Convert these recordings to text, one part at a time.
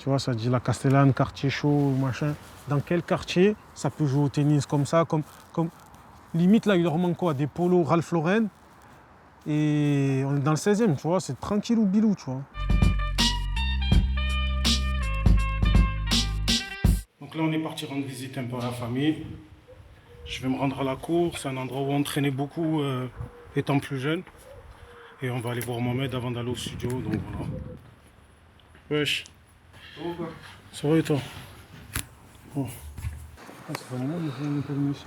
Tu vois, ça dit la Castellane, quartier chaud, machin. Dans quel quartier ça peut jouer au tennis comme ça, comme... Limite, là, il leur manque quoi? Des polos Ralph Lauren. Et on est dans le 16e, tu vois, c'est tranquille ou bilou, tu vois. Donc là, on est parti rendre visite un peu à la famille. Je vais me rendre à la cour, c'est un endroit où on traînait beaucoup étant plus jeune. Et on va aller voir Mohamed avant d'aller au studio, donc voilà. Wesh. Ça va et toi? Bon. Ah, ça fait un moment que je n'ai pas venu ici.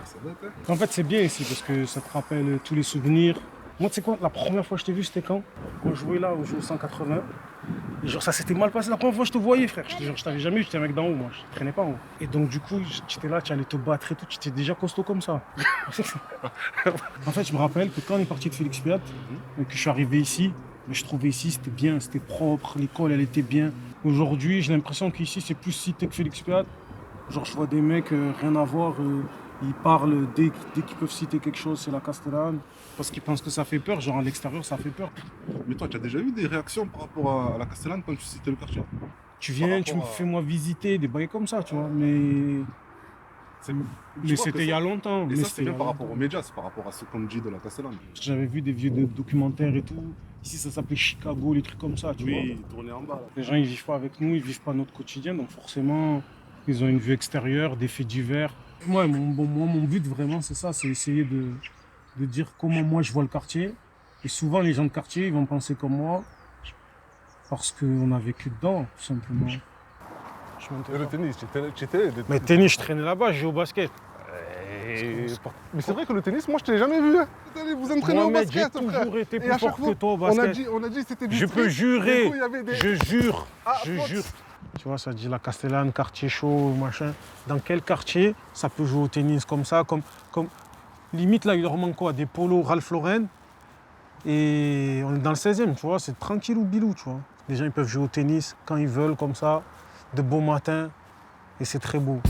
Ça date, hein? En fait, c'est bien ici parce que ça te rappelle tous les souvenirs. Moi, tu sais quoi, la première fois que je t'ai vu, c'était quand? Quand je jouais là, au jeu 180. Et genre, ça s'était mal passé la première fois que je te voyais, frère. Je t'avais jamais vu, j'étais un mec d'en haut, moi. Je te traînais pas en haut. Et donc, du coup, tu étais là, tu allais te battre et tout. Tu étais déjà costaud comme ça. En fait, je me rappelle que quand on est parti de Félix Piat, et que je suis arrivé ici, mais je trouvais ici, c'était bien, c'était propre, l'école, elle était bien. Aujourd'hui, j'ai l'impression qu'ici, c'est plus cité que Félix Piat. Genre, je vois des mecs, rien à voir, ils parlent dès qu'ils peuvent citer quelque chose, c'est la Castellane. Parce qu'ils pensent que ça fait peur, genre à l'extérieur, ça fait peur. Mais toi, tu as déjà eu des réactions par rapport à la Castellane quand tu citais le quartier? Tu viens, tu me fais moi visiter, des bails comme ça, tu vois, mais c'était il y a longtemps. Et mais ça, c'est c'était il y bien a par longtemps. rapport aux médias, c'est par rapport à ce qu'on dit de la Castellane. J'avais vu des vieux documentaires et tout. Ici, ça s'appelait Chicago, les trucs comme ça, tu vois. Oui, tourner en bas. Là. Les gens, ils vivent pas avec nous, ils vivent pas notre quotidien, donc forcément, ils ont une vue extérieure, des faits divers. Moi, mon but vraiment, c'est ça, c'est essayer de dire comment moi je vois le quartier. Et souvent, les gens de quartier, ils vont penser comme moi, parce qu'on a vécu dedans, tout simplement. Et le tennis, tu étais. Mais tennis, je traînais là-bas, je joue au basket. Mais c'est vrai que le tennis, moi, je t'ai jamais vu. Hein. Allez, vous entraînez au Mohamed, basket, j'ai toujours été Et plus à chaque fort fois, que toi au basket. on a dit que c'était du Je street. peux jurer, Du coup, il y avait des- je jure, Ah, je faute. jure. Tu vois, ça dit la Castellane, quartier chaud, machin. Dans quel quartier ça peut jouer au tennis comme ça, comme... Limite, là, il leur manque quoi? Des polos Ralph Lauren. Et on est dans le 16e, tu vois, c'est tranquille ou bilou, tu vois. Les gens, ils peuvent jouer au tennis quand ils veulent, comme ça, de beau matin, et c'est très beau.